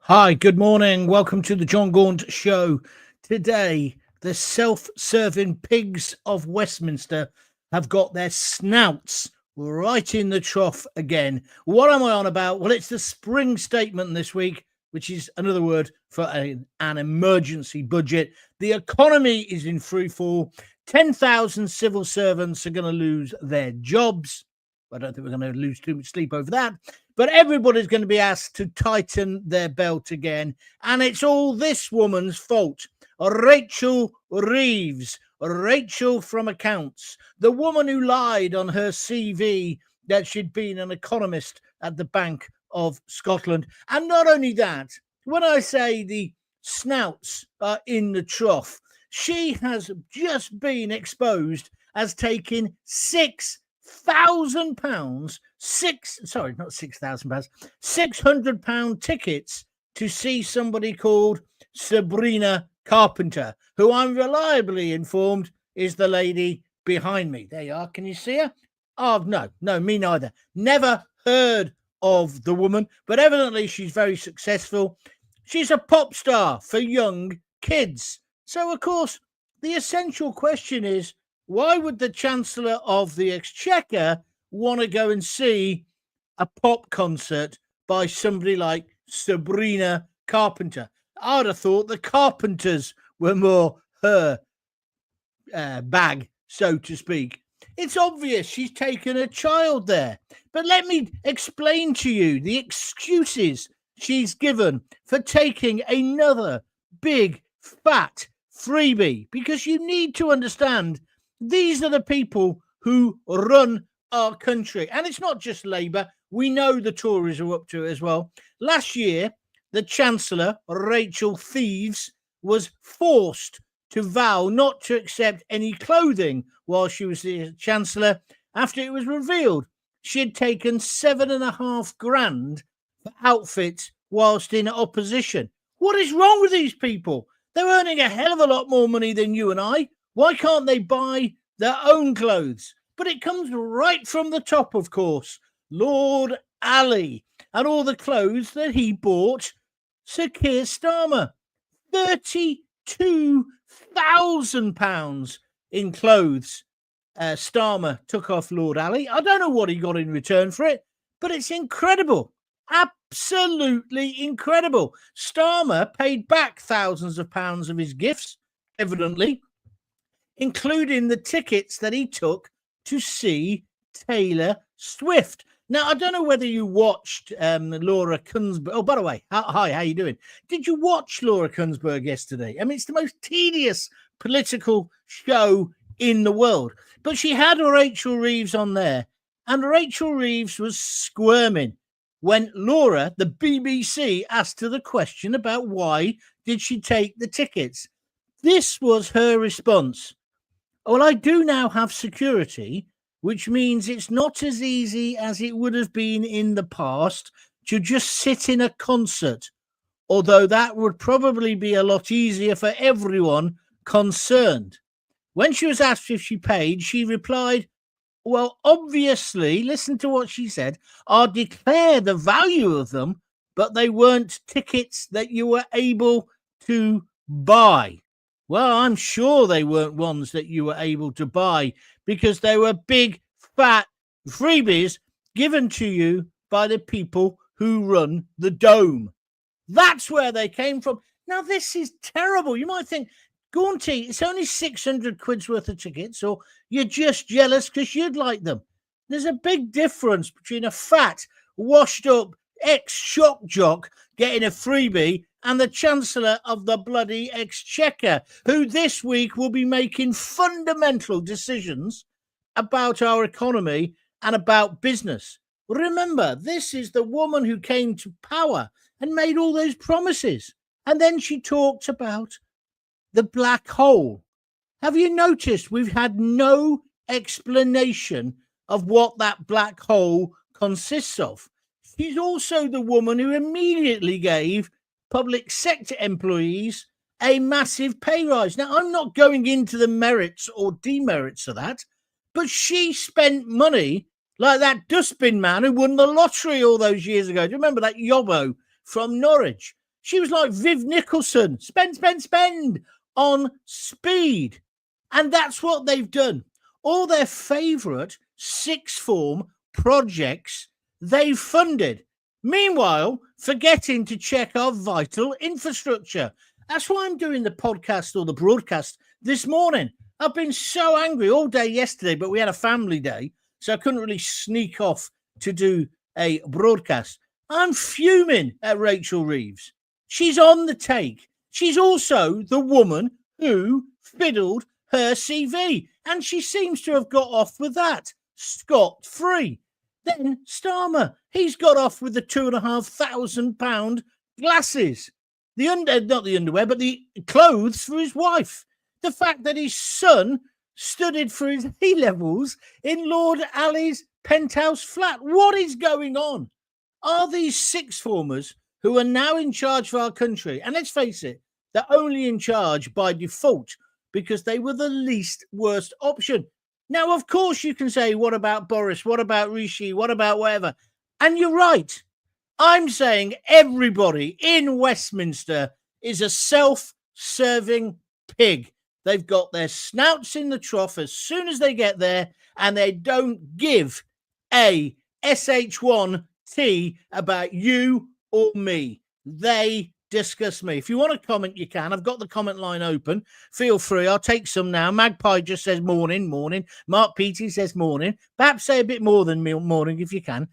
Hi, good morning. Welcome to the Jon Gaunt show. Today, the self-serving pigs of Westminster have got their snouts right in the trough again. What am I on about? Well, it's the spring statement this week, which is another word for an emergency budget. The economy is in free fall. 10,000 civil servants are going to lose their jobs. I don't think we're going to lose too much sleep over that. But everybody's going to be asked to tighten their belt again. And it's all this woman's fault. Rachel Reeves, Rachel from accounts, the woman who lied on her CV that she'd been an economist at the Bank of Scotland. And not only that, when I say the snouts are in the trough, she has just been exposed as taking £6,000, not £6,000, £600 tickets to see somebody called Sabrina Carpenter, who I'm reliably informed is the lady behind me. There you are. Can you see her? Oh, no, me neither. Never heard of the woman, but evidently she's very successful. She's a pop star for young kids. So, of course, the essential question is, why would the Chancellor of the Exchequer want to go and see a pop concert by somebody like Sabrina Carpenter? I'd have thought the Carpenters were more her bag, so to speak. It's obvious she's taken a child there. But let me explain to you the excuses she's given for taking another big, fat freebie, because you need to understand these are the people who run our country. And it's not just Labour. We know the Tories are up to it as well. Last year, the Chancellor, Rachel Reeves, was forced to vow not to accept any clothing while she was the Chancellor after it was revealed she had taken £7,500 for outfits whilst in opposition. What is wrong with these people? They're earning a hell of a lot more money than you and I. Why can't they buy their own clothes? But it comes right from the top, of course. Lord Ali and all the clothes that he bought Sir Keir Starmer. £32,000 in clothes Starmer took off Lord Ali. I don't know what he got in return for it, but it's incredible. Absolutely incredible. Starmer paid back thousands of pounds of his gifts, evidently, including the tickets that he took to see Taylor Swift. Now, I don't know whether you watched Laura Kunsberg. Oh, by the way, hi, how you doing? Did you watch Laura Kunsberg yesterday? I mean, it's the most tedious political show in the world. But she had Rachel Reeves on there, and Rachel Reeves was squirming when Laura, the BBC, asked her the question about why did she take the tickets. This was her response. Well, I do now have security, which means it's not as easy as it would have been in the past to just sit in a concert, although that would probably be a lot easier for everyone concerned. When she was asked if she paid, she replied, well, obviously, listen to what she said, I'll declare the value of them, but they weren't tickets that you were able to buy. Well, I'm sure they weren't ones that you were able to buy because they were big, fat freebies given to you by the people who run the Dome. That's where they came from. Now, this is terrible. You might think, Gaunty, it's only 600 quid's worth of tickets, or you're just jealous because you'd like them. There's a big difference between a fat, washed-up ex-shock jock getting a freebie and the Chancellor of the bloody Exchequer, who this week will be making fundamental decisions about our economy and about business. Remember, this is the woman who came to power and made all those promises. And then she talked about the black hole. Have you noticed we've had no explanation of what that black hole consists of? She's also the woman who immediately gave public sector employees a massive pay rise. Now, I'm not going into the merits or demerits of that, but she spent money like that dustbin man who won the lottery all those years ago. Do you remember that yobbo from Norwich? She was like Viv Nicholson, spend on speed. And that's what they've done. All their favourite sixth form projects they've funded. Meanwhile, forgetting to check our vital infrastructure. That's why I'm doing the podcast or the broadcast this morning. I've been so angry all day yesterday, but we had a family day, so I couldn't really sneak off to do a broadcast. I'm fuming at Rachel Reeves. She's on the take. She's also the woman who fiddled her CV, and she seems to have got off with that scot-free. Then Starmer, he's got off with the £2,500 glasses. Not the underwear, but the clothes for his wife. The fact that his son studied for his A-levels in Lord Ali's penthouse flat. What is going on? Are these sixth formers who are now in charge of our country, and let's face it, they're only in charge by default because they were the least worst option. Now, of course, you can say, what about Boris? What about Rishi? What about whatever? And you're right. I'm saying everybody in Westminster is a self-serving pig. They've got their snouts in the trough as soon as they get there, and they don't give a SH1T about you or me. They discuss me. If you want to comment, you can. I've got the comment line open. Feel free. I'll take some now. Magpie just says morning. Mark Petey says morning. Perhaps say a bit more than morning if you can.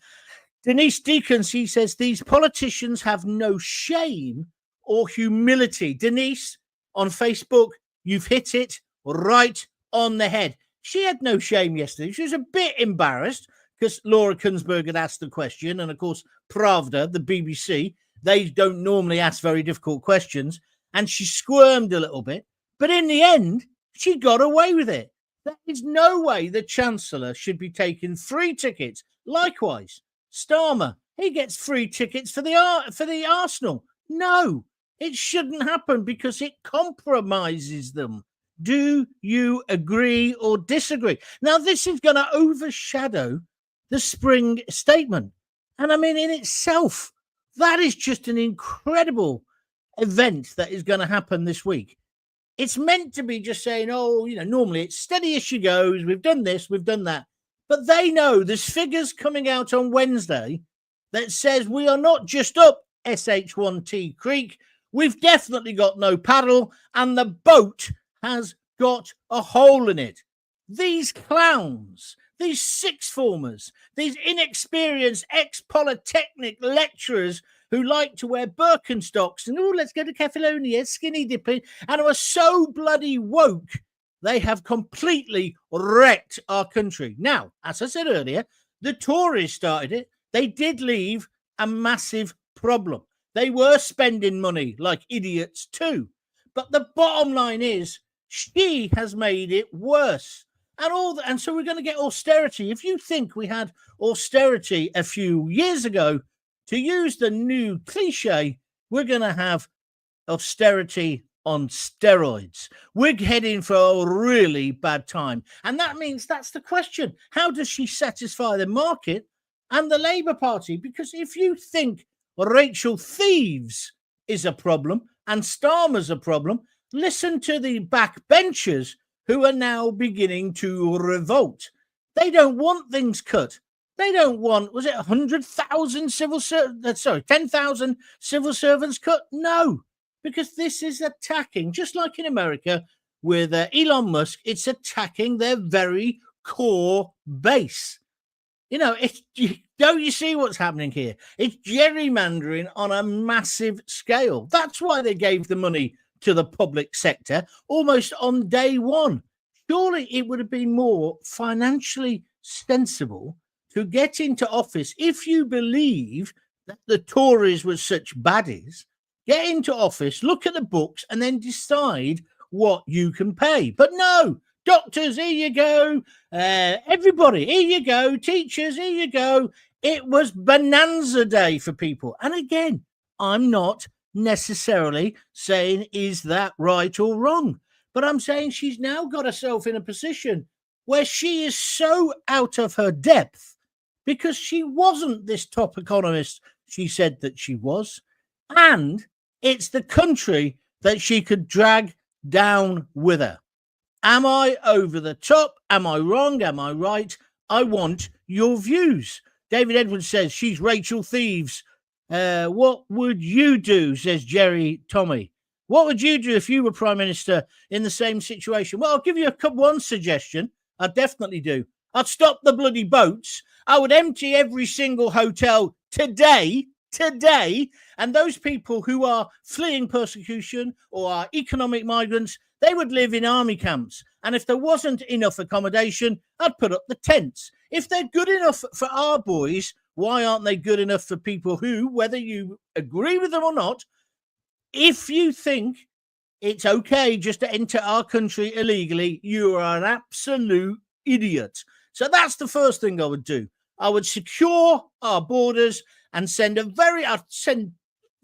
Denise Deacons, he says, these politicians have no shame or humility. Denise, on Facebook, you've hit it right on the head. She had no shame yesterday. She was a bit embarrassed because Laura Kunsberg had asked the question. And, of course, Pravda, the BBC, they don't normally ask very difficult questions. And she squirmed a little bit. But in the end, she got away with it. There is no way the Chancellor should be taking free tickets. Likewise, Starmer, he gets free tickets for the Arsenal. No, it shouldn't happen because it compromises them. Do you agree or disagree? Now, this is going to overshadow the spring statement. And I mean, in itself, that is just an incredible event that is going to happen this week. It's meant to be just saying, oh, normally it's steady as she goes. We've done this, we've done that. But they know there's figures coming out on Wednesday that says we are not just up SH1T Creek. We've definitely got no paddle, and the boat has got a hole in it. These clowns, these sixth formers, these inexperienced ex-polytechnic lecturers who like to wear Birkenstocks and, let's go to Catalonia, skinny dipping, and are so bloody woke, they have completely wrecked our country. Now, as I said earlier, the Tories started it. They did leave a massive problem. They were spending money like idiots too. But the bottom line is she has made it worse. And so we're going to get austerity. If you think we had austerity a few years ago, to use the new cliche, we're going to have austerity on steroids. We're heading for a really bad time. And that means that's the question. How does she satisfy the market and the Labour Party? Because if you think Rachel Reeves is a problem and Starmer's a problem, listen to the backbenchers who are now beginning to revolt. They don't want things cut. They don't want, was it 100,000 10,000 civil servants cut? No, because this is attacking, just like in America with Elon Musk, it's attacking their very core base. Don't you see what's happening here? It's gerrymandering on a massive scale. That's why they gave the money to the public sector almost on day one. Surely it would have been more financially sensible to get into office. If you believe that the Tories were such baddies, get into office, look at the books, and then decide what you can pay. But no, doctors, here you go. Everybody, here you go. Teachers, here you go. It was bonanza day for people. And again, I'm not necessarily saying is that right or wrong, but I'm saying she's now got herself in a position where she is so out of her depth because she wasn't this top economist she said that she was. And It's the country that she could drag down with her. Am I over the top? Am I wrong? Am I right? I want your views. David Edwards says she's Rachel Reeves. What would you do, says Jerry Tommy. What would you do if you were Prime Minister in the same situation? Well, I'll give you one suggestion. I'd definitely do. I'd stop the bloody boats. I would empty every single hotel today, and those people who are fleeing persecution or are economic migrants, they would live in army camps. And if there wasn't enough accommodation, I'd put up the tents. If they're good enough for our boys, why aren't they good enough for people who, whether you agree with them or not, if you think it's okay just to enter our country illegally, you are an absolute idiot. So that's the first thing I would do. I would secure our borders and I'd send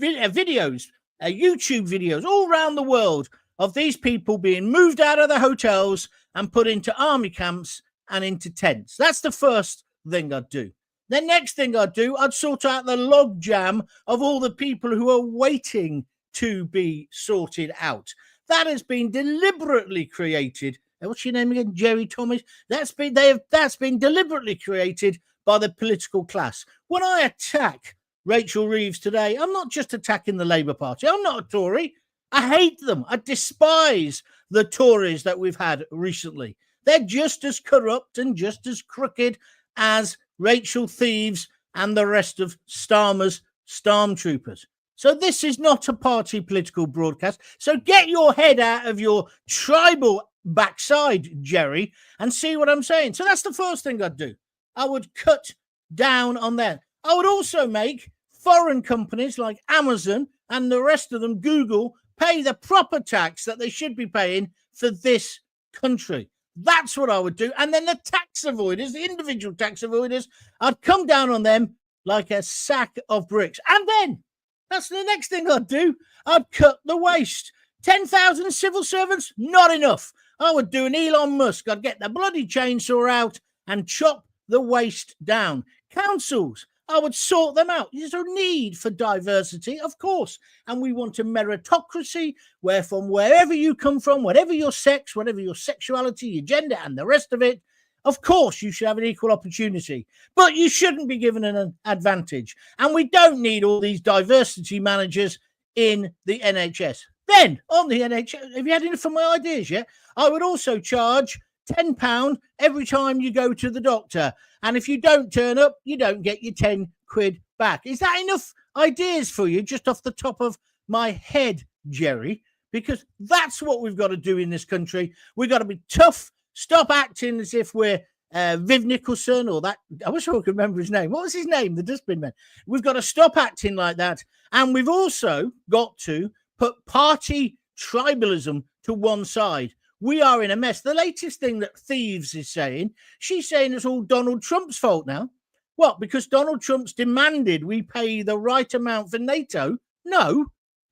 videos, YouTube videos all around the world of these people being moved out of the hotels and put into army camps and into tents. That's the first thing I'd do. The next thing I'd do, I'd sort out the log jam of all the people who are waiting to be sorted out. That has been deliberately created. What's your name again? Jerry Thomas. That's been deliberately created by the political class. When I attack Rachel Reeves today, I'm not just attacking the Labour Party. I'm not a Tory. I hate them. I despise the Tories that we've had recently. They're just as corrupt and just as crooked as Rachel Reeves and the rest of Starmer's stormtroopers. So this is not a party political broadcast. So get your head out of your tribal backside, Jerry, and see what I'm saying. So that's the first thing I'd do. I would cut down on that. I would also make foreign companies like Amazon and the rest of them, Google, pay the proper tax that they should be paying for this country. That's what I would do. And then the tax avoiders, the individual tax avoiders, I'd come down on them like a sack of bricks. And then that's the next thing I'd do. I'd cut the waste. 10,000 civil servants, not enough. I would do an Elon Musk. I'd get the bloody chainsaw out and chop the waste down. Councils, I would sort them out. There's a need for diversity, of course. And we want a meritocracy where from wherever you come from, whatever your sex, whatever your sexuality, your gender, and the rest of it, of course, you should have an equal opportunity, but you shouldn't be given an advantage. And we don't need all these diversity managers in the NHS. Then, on the NHS, have you had enough of my ideas yet? I would also charge £10 every time you go to the doctor. And if you don't turn up, you don't get your 10 quid back. Is that enough ideas for you just off the top of my head, Jerry? Because that's what we've got to do in this country. We've got to be tough. Stop acting as if we're Viv Nicholson or that. I wish I could remember his name. What was his name? The dustbin man. We've got to stop acting like that. And we've also got to put party tribalism to one side. We are in a mess. The latest thing that Thieves is saying, she's saying it's all Donald Trump's fault now. What? Because Donald Trump's demanded we pay the right amount for NATO? No,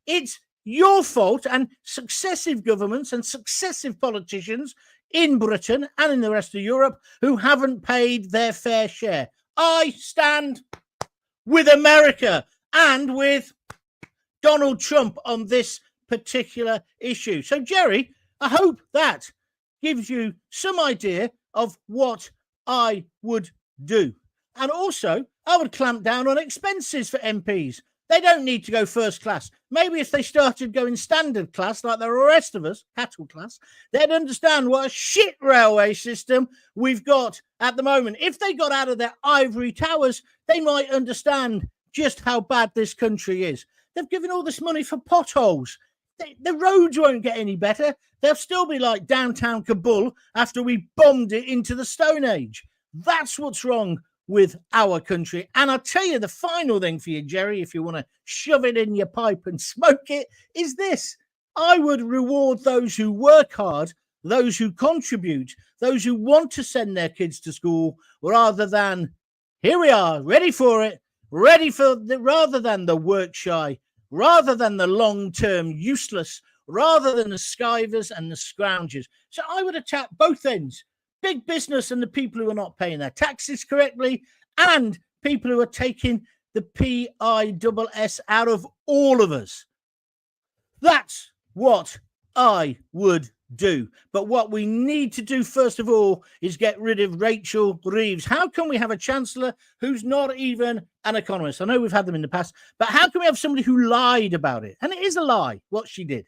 it's your fault and successive governments and successive politicians in Britain and in the rest of Europe who haven't paid their fair share. I stand with America and with Donald Trump on this particular issue. So, Jerry, I hope that gives you some idea of what I would do. And also, I would clamp down on expenses for MPs. They don't need to go first class. Maybe if they started going standard class, like the rest of us, cattle class, they'd understand what a shit railway system we've got at the moment. If they got out of their ivory towers, they might understand just how bad this country is. They've given all this money for potholes. The roads won't get any better. They'll still be like downtown Kabul after we bombed it into the Stone Age. That's what's wrong with our country. And I'll tell you the final thing for you, Jerry, if you want to shove it in your pipe and smoke it, is this. I would reward those who work hard, those who contribute, those who want to send their kids to school, rather than, here we are, ready for it, rather than the work shy, rather than the long-term useless, rather than the skivers and the scroungers. So I would attack both ends. Big business and the people who are not paying their taxes correctly, and people who are taking the PISS out of all of us. That's what I would do. But what we need to do, first of all, is get rid of Rachel Reeves. How can we have a chancellor who's not even an economist? I know we've had them in the past, but how can we have somebody who lied about it? And it is a lie, what she did.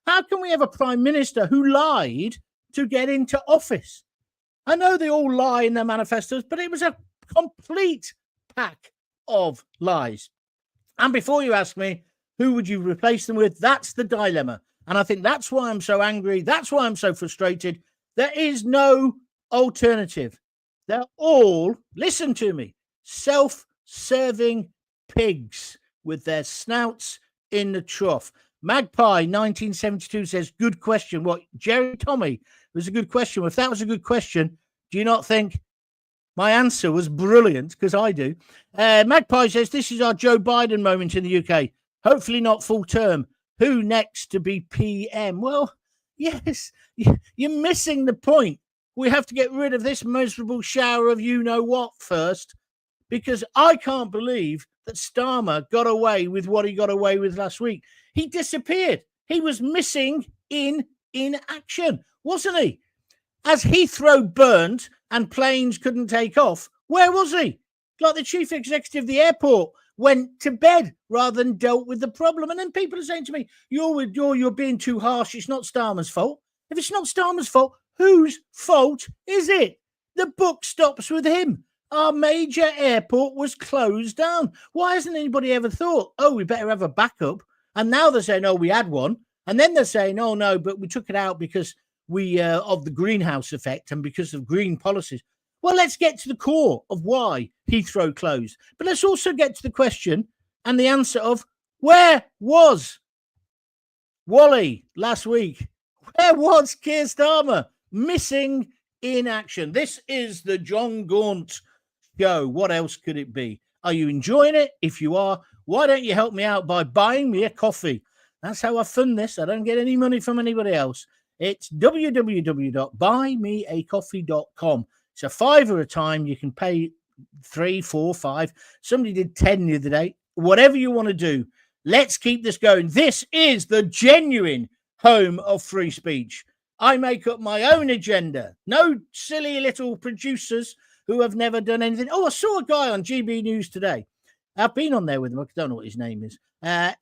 How can we have a prime minister who lied to get into office? I know they all lie in their manifestos, but it was a complete pack of lies. And before you ask me, who would you replace them with? That's the dilemma. And I think that's why I'm so angry. That's why I'm so frustrated. There is no alternative. They're all, listen to me, self-serving pigs with their snouts in the trough. Magpie 1972 says, good question. What, Jerry Tommy? It was a good question. Well, if that was a good question, do you not think my answer was brilliant? Because I do. Magpie says, this is our Joe Biden moment in the UK. Hopefully not full term. Who next to be PM? Well, yes, you're missing the point. We have to get rid of this miserable shower of you-know-what first, because I can't believe that Starmer got away with what he got away with last week. He disappeared. He was missing in action, wasn't he? As Heathrow burnt and planes couldn't take off, where was he? Like the chief executive of the airport went to bed rather than dealt with the problem. And then people are saying to me, you're being too harsh. It's not Starmer's fault. If it's not Starmer's fault, whose fault is it? The book stops with him. Our major airport was closed down. Why hasn't anybody ever thought, oh, we better have a backup? And now they're saying, oh, we had one. And then they're saying, oh, no, but we took it out because of the greenhouse effect and because of green policies. Well, let's get to the core of why Heathrow closed. But let's also get to the question and the answer of where was Wally last week? Where was Keir Starmer? Missing in action. This is the Jon Gaunt show. What else could it be? Are you enjoying it? If you are, why don't you help me out by buying me a coffee? That's how I fund this. I don't get any money from anybody else. It's www.buymeacoffee.com. It's $5 a time. You can pay 3, 4, 5. Somebody did 10 the other day. Whatever you want to do. Let's keep this going. This is the genuine home of free speech. I make up my own agenda. No silly little producers who have never done anything. Oh, I saw a guy on GB News today. I've been on there with him. I don't know what his name is.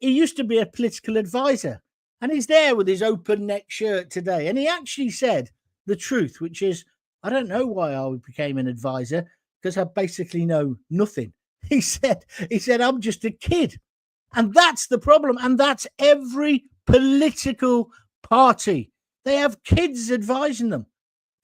He used to be a political advisor. And he's there with his open neck shirt today. And he actually said the truth, which is, I don't know why I became an advisor, because I basically know nothing. He said, I'm just a kid. And that's the problem. And that's every political party. They have kids advising them.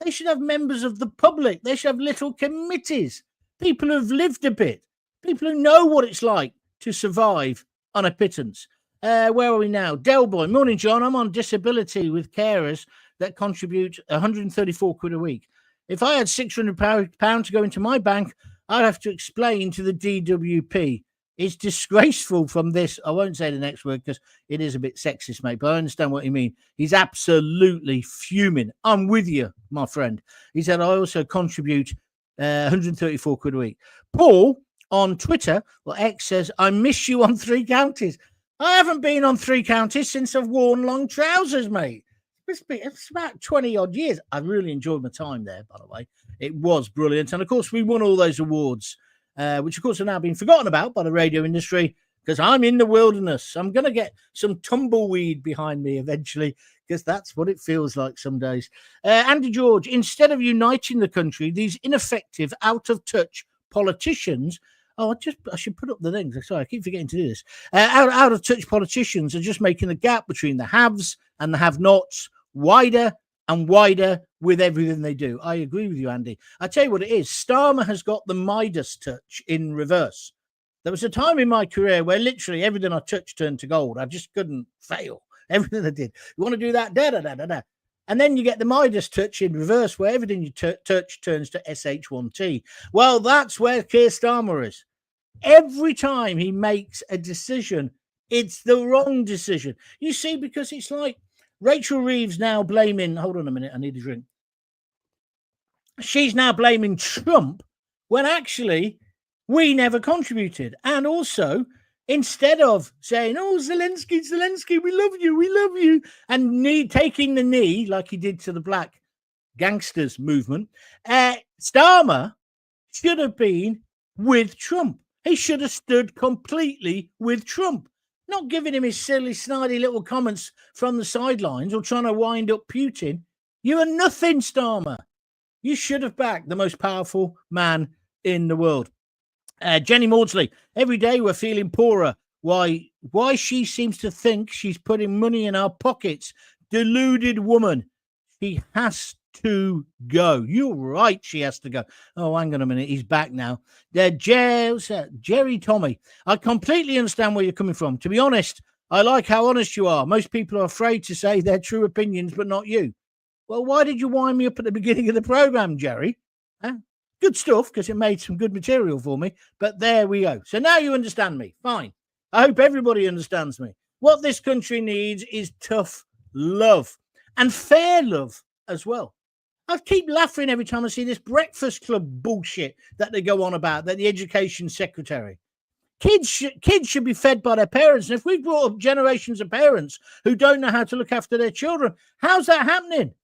They should have members of the public. They should have little committees. People who've lived a bit. People who know what it's like to survive on a pittance. Where are we now? Delboy. Morning, John. I'm on disability with carers that contribute 134 quid a week. If I had £600 to go into my bank, I'd have to explain to the DWP. It's disgraceful from this. I won't say the next word because it is a bit sexist, mate, but I understand what you mean. He's absolutely fuming. I'm with you, my friend. He said, I also contribute 134 quid a week. Paul on Twitter, X says, I miss you on 3 counties. I haven't been on 3 counties since I've worn long trousers, mate. It's about 20 odd years. I really enjoyed my time there, by the way. It was brilliant. And of course, we won all those awards, which of course have now been forgotten about by the radio industry because I'm in the wilderness. I'm going to get some tumbleweed behind me eventually because that's what it feels like some days. Andy George, instead of uniting the country, these ineffective, out of touch politicians. I should put up the things. Sorry, I keep forgetting to do this. Out of touch politicians are just making the gap between the haves and the have-nots wider and wider with everything they do. I agree with you, Andy. I tell you what it is. Starmer has got the Midas touch in reverse. There was a time in my career where literally everything I touched turned to gold. I just couldn't fail. Everything I did. You want to do that? Da-da-da-da-da. And then you get the Midas touch in reverse where everything you touch turns to SH1T. Well, that's where Keir Starmer is. Every time he makes a decision, it's the wrong decision. You see, because it's like Rachel Reeves now blaming, hold on a minute, I need a drink. She's now blaming Trump when actually we never contributed. And also, instead of saying, "Oh, Zelensky, we love you," and taking the knee like he did to the black gangsters movement, Starmer should have been with Trump. He should have stood completely with Trump, not giving him his silly, snidey little comments from the sidelines or trying to wind up Putin. You are nothing, Starmer. You should have backed the most powerful man in the world. Jenny Maudsley, every day we're feeling poorer. Why she seems to think she's putting money in our pockets. Deluded woman. She has to go. You're right, she has to go. Oh, hang on a minute. He's back now. Jerry Tommy, I completely understand where you're coming from. To be honest, I like how honest you are. Most people are afraid to say their true opinions, but not you. Well, why did you wind me up at the beginning of the program, Jerry? Good stuff, because it made some good material for me. But there we go. So now you understand me. Fine. I hope everybody understands me. What this country needs is tough love and fair love as well. I keep laughing every time I see this Breakfast Club bullshit that they go on about, that the education secretary. Kids should be fed by their parents. And if we've brought up generations of parents who don't know how to look after their children, how's that happening?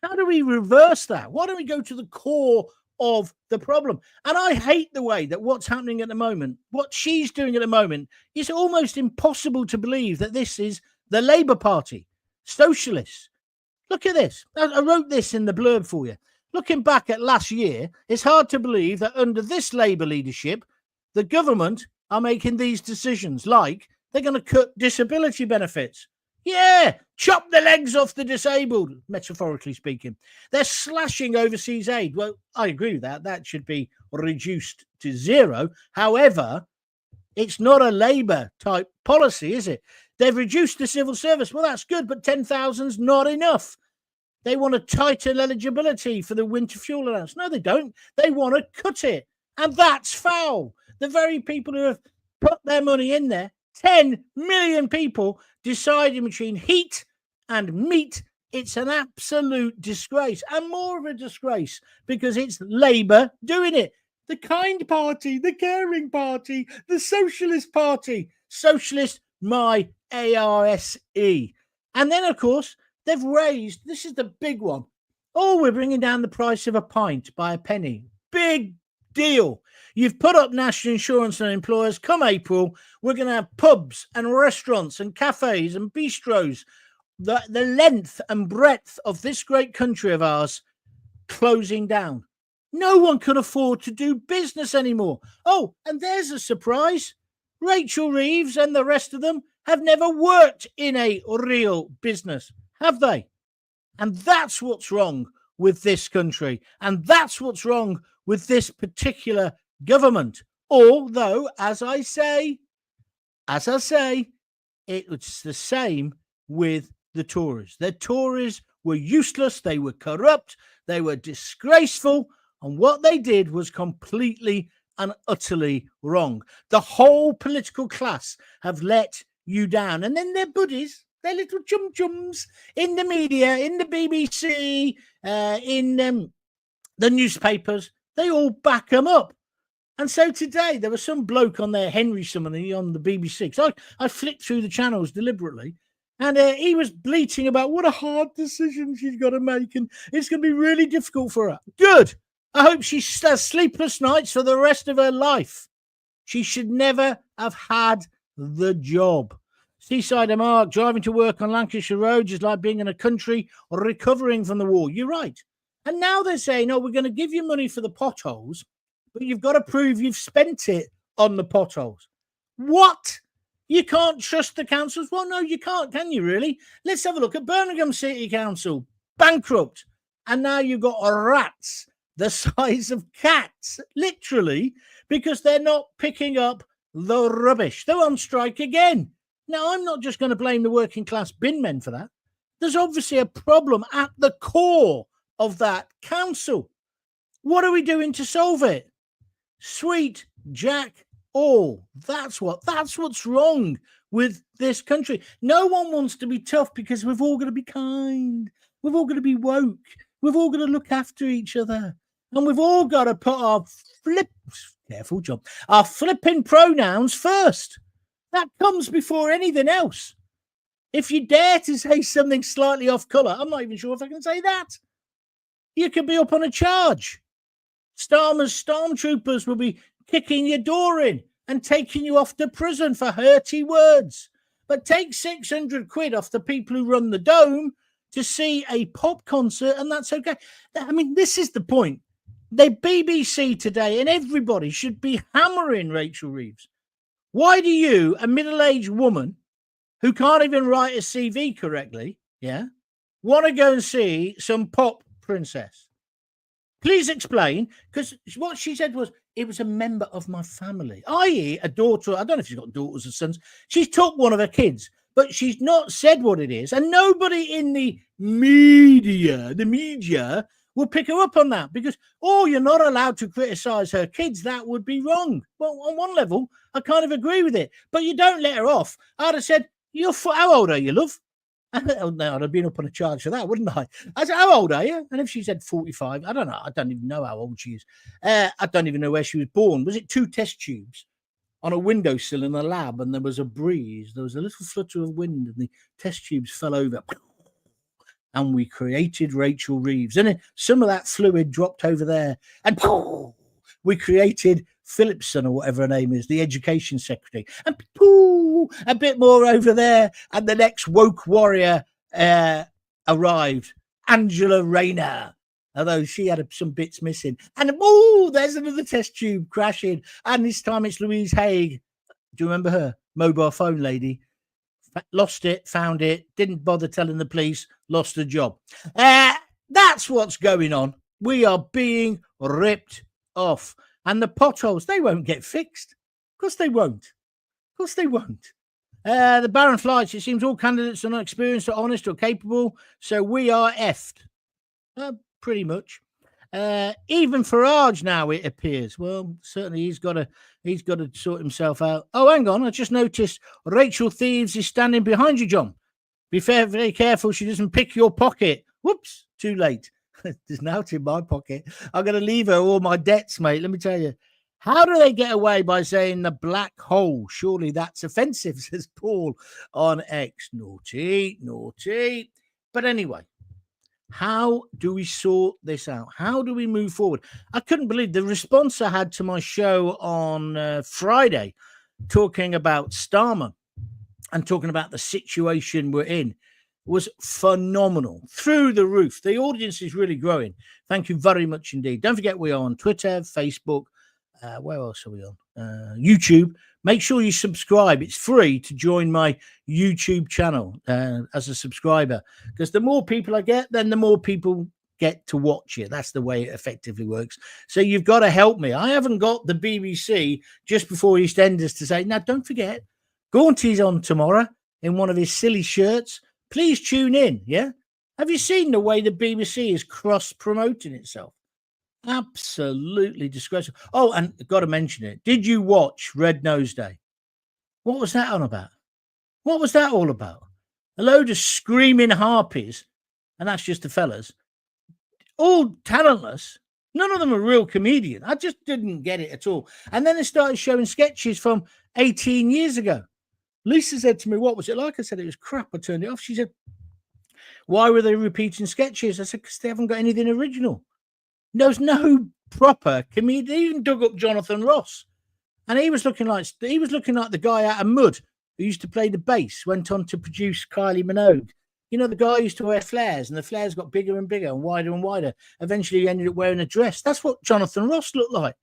How do we reverse that? Why don't we go to the core of the problem? And I hate the way that what's happening at the moment, what she's doing at the moment, is almost impossible to believe that this is the Labour Party, socialists. Look at this. I wrote this in the blurb for you. Looking back at last year, it's hard to believe that under this Labour leadership, the government are making these decisions, like they're going to cut disability benefits. Yeah, chop the legs off the disabled, metaphorically speaking. They're slashing overseas aid. Well, I agree with that. That should be reduced to zero. However, it's not a Labour type policy, is it? They've reduced the civil service. Well, that's good, but 10,000's not enough. They want to tighten eligibility for the winter fuel allowance. No, they don't. They want to cut it. And that's foul. The very people who have put their money in there, 10 million people deciding between heat and meat. It's an absolute disgrace, and more of a disgrace because it's Labour doing it. The kind party, the caring party, the socialist party. Socialist, my ARSE. And then, of course, they've raised, this is the big one. Oh, we're bringing down the price of a pint by a penny. Big deal. You've put up national insurance on employers. Come April, we're going to have pubs and restaurants and cafes and bistros. The length and breadth of this great country of ours closing down. No one can afford to do business anymore. Oh, and there's a surprise. Rachel Reeves and the rest of them have never worked in a real business, have they? And that's what's wrong with this country. And that's what's wrong with this particular government. Although, as I say, it's the same with the Tories. The Tories were useless. They were corrupt. They were disgraceful. And what they did was completely and utterly wrong. The whole political class have let you down. And then their buddies, their little chum-chums in the media, in the BBC, in the newspapers, they all back them up. And so today there was some bloke on there, Henry somebody, on the BBC. So I flicked through the channels deliberately, and he was bleating about what a hard decision she's got to make, and it's going to be really difficult for her. Good. I hope she has sleepless nights for the rest of her life. She should never have had the job. Seaside Mark, driving to work on Lancashire roads is like being in a country or recovering from the war. You're right. And now they're saying, oh, we're going to give you money for the potholes, but you've got to prove you've spent it on the potholes. What? You can't trust the councils? Well, no, you can't, can you really? Let's have a look at Birmingham City Council. Bankrupt. And now you've got rats the size of cats, literally, because they're not picking up the rubbish. They're on strike again. Now, I'm not just going to blame the working class bin men for that. There's obviously a problem at the core of that council. What are we doing to solve it? Sweet Jack all. That's what's wrong with this country. No one wants to be tough because we've all got to be kind. We've all got to be woke. We've all got to look after each other. And we've all got to put our flipping pronouns first. That comes before anything else. If you dare to say something slightly off colour, I'm not even sure if I can say that. You could be up on a charge. Starmer's stormtroopers will be kicking your door in and taking you off to prison for hurty words. But take 600 quid off the people who run the Dome to see a pop concert, and that's okay. I mean, this is the point. The BBC today and everybody should be hammering Rachel Reeves. Why do you, a middle-aged woman who can't even write a CV correctly, want to go and see some pop princess? Please explain, because what she said was, it was a member of my family, i.e. a daughter. I don't know if she's got daughters or sons. She's took one of her kids, but she's not said what it is. And nobody in the media will pick her up on that, because, you're not allowed to criticize her kids. That would be wrong. Well, on one level, I kind of agree with it, but you don't let her off. I'd have said, how old are you, love? Oh, no, I'd have been up on a charge for that, wouldn't I? I said, how old are you? And if she said 45, I don't know. I don't even know how old she is. I don't even know where she was born. Was it 2 test tubes on a windowsill in a lab, and there was a breeze? There was a little flutter of wind, and the test tubes fell over. And we created Rachel Reeves. And then some of that fluid dropped over there. And we created Phillipson, or whatever her name is, the education secretary. And a bit more over there. And the next woke warrior arrived, Angela Rayner, although she had some bits missing. And there's another test tube crashing. And this time it's Louise Haig. Do you remember her? Mobile phone lady. Lost it, found it, didn't bother telling the police, lost her job. That's what's going on. We are being ripped off. And the potholes, they won't get fixed. Of course they won't. The Baron Flights, it seems all candidates are not experienced or honest or capable, so we are effed. Pretty much. Even Farage now, it appears. Well, certainly he's got to sort himself out. Oh, hang on, I just noticed Rachel Reeves is standing behind you, John. Be very careful she doesn't pick your pocket. Whoops, too late. There's now in my pocket. I'm going to leave her all my debts, mate. Let me tell you. How do they get away by saying the black hole? Surely that's offensive, says Paul on X. Naughty. But anyway, how do we sort this out? How do we move forward? I couldn't believe the response I had to my show on Friday, talking about Starmer and talking about the situation we're in, was phenomenal, through the roof. The audience is really growing. Thank you very much indeed. Don't forget, we are on Twitter, Facebook. Where else are we on? YouTube. Make sure you subscribe. It's free to join my YouTube channel as a subscriber, because the more people I get, then the more people get to watch it. That's the way it effectively works. So you've got to help me. I haven't got the BBC just before EastEnders to say, now don't forget, Gaunty's on tomorrow in one of his silly shirts. Please tune in, yeah? Have you seen the way the BBC is cross-promoting itself? Absolutely disgraceful. Oh, and got to mention it. Did you watch Red Nose Day? What was that on about? What was that all about? A load of screaming harpies, and that's just the fellas, all talentless. None of them are real comedians. I just didn't get it at all. And then they started showing sketches from 18 years ago. Lisa said to me, what was it like? I said, it was crap. I turned it off. She said, why were they repeating sketches? I said, because they haven't got anything original. There's no proper comedian. They even dug up Jonathan Ross. And he was looking like the guy out of Mud who used to play the bass, went on to produce Kylie Minogue. You know, the guy used to wear flares, and the flares got bigger and bigger and wider. Eventually, he ended up wearing a dress. That's what Jonathan Ross looked like.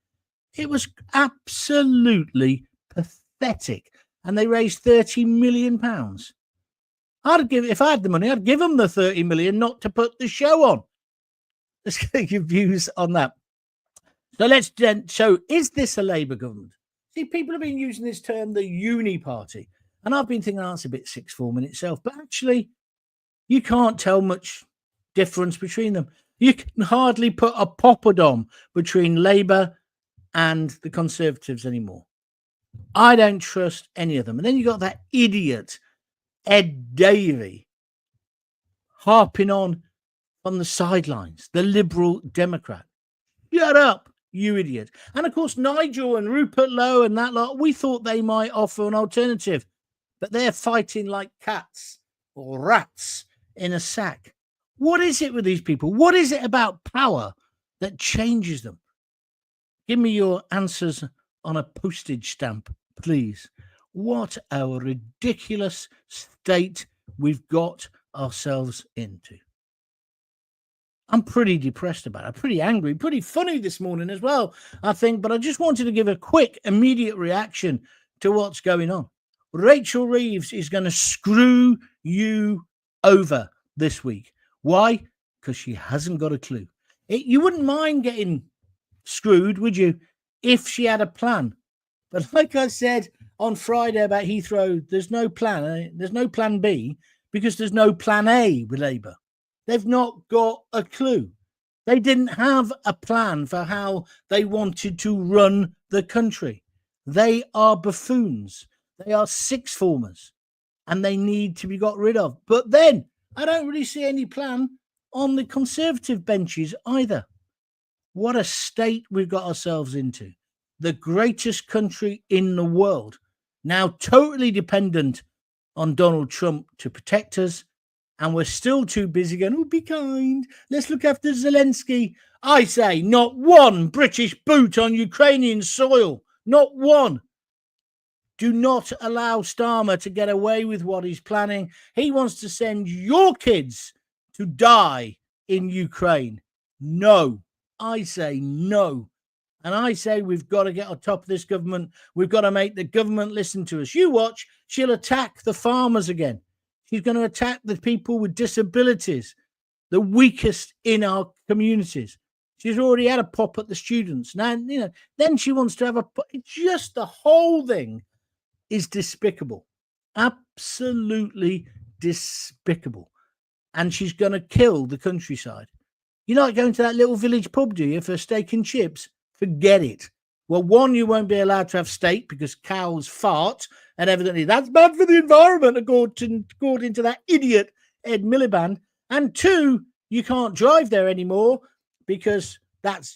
It was absolutely pathetic. And they raised £30 million. If I had the money, I'd give them the 30 million not to put the show on. Let's get your views on that. So is this a Labour government? See, people have been using this term, the uni party. And I've been thinking, that's a bit sixth form in itself. But actually, you can't tell much difference between them. You can hardly put a poppadom between Labour and the Conservatives anymore. I don't trust any of them. And then you got that idiot, Ed Davey, harping on the sidelines, the Liberal Democrat. Shut up. You idiot. And of course, Nigel and Rupert Lowe and that lot, we thought they might offer an alternative, but they're fighting like cats or rats in a sack. What is it with these people? What is it about power that changes them? Give me your answers on a postage stamp, please. What a ridiculous state we've got ourselves into. I'm pretty depressed about it. I'm pretty angry, pretty funny this morning as well, I think. But I just wanted to give a quick, immediate reaction to what's going on. Rachel Reeves is going to screw you over this week. Why? Because she hasn't got a clue. You wouldn't mind getting screwed, would you, if she had a plan? But like I said on Friday about Heathrow, there's no plan. There's no plan B because there's no plan A with Labour. They've not got a clue. They didn't have a plan for how they wanted to run the country. They are buffoons. They are sixth formers, and they need to be got rid of. But then I don't really see any plan on the Conservative benches either. What a state we've got ourselves into. The greatest country in the world, now totally dependent on Donald Trump to protect us. And we're still too busy going, oh, be kind. Let's look after Zelensky. I say not one British boot on Ukrainian soil. Not one. Do not allow Starmer to get away with what he's planning. He wants to send your kids to die in Ukraine. No. I say no. And I say we've got to get on top of this government. We've got to make the government listen to us. You watch, she'll attack the farmers again. She's going to attack the people with disabilities, the weakest in our communities. She's already had a pop at the students. Now, then she wants to have a pop. It's just the whole thing is despicable. Absolutely despicable. And she's going to kill the countryside. You're not going to that little village pub, do you, for steak and chips? Forget it. Well, one, you won't be allowed to have steak because cows fart, and evidently that's bad for the environment, according to that idiot Ed Miliband. And two, you can't drive there anymore because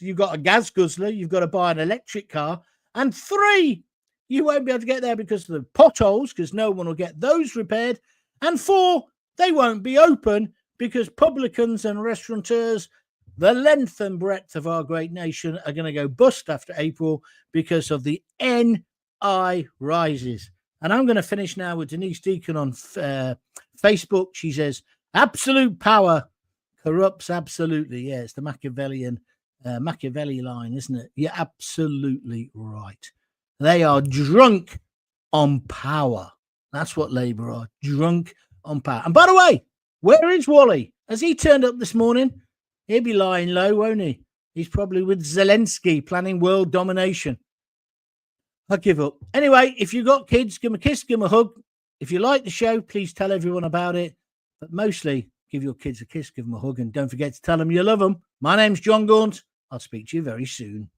you've got a gas guzzler, you've got to buy an electric car. And three, you won't be able to get there because of the potholes, because no one will get those repaired. And four, they won't be open because publicans and restaurateurs, the length and breadth of our great nation, are going to go bust after April because of the NI rises. And I'm going to finish now with Denise Deacon on Facebook. She says, absolute power corrupts absolutely. Yeah, it's the Machiavelli line, isn't it? You're absolutely right. They are drunk on power. That's what Labour are, drunk on power. And by the way, where is Wally? Has he turned up this morning? He'll be lying low, won't he? He's probably with Zelensky planning world domination. I give up. Anyway, if you've got kids, give them a kiss, give them a hug. If you like the show, please tell everyone about it. But mostly, give your kids a kiss, give them a hug, and don't forget to tell them you love them. My name's Jon Gaunt. I'll speak to you very soon.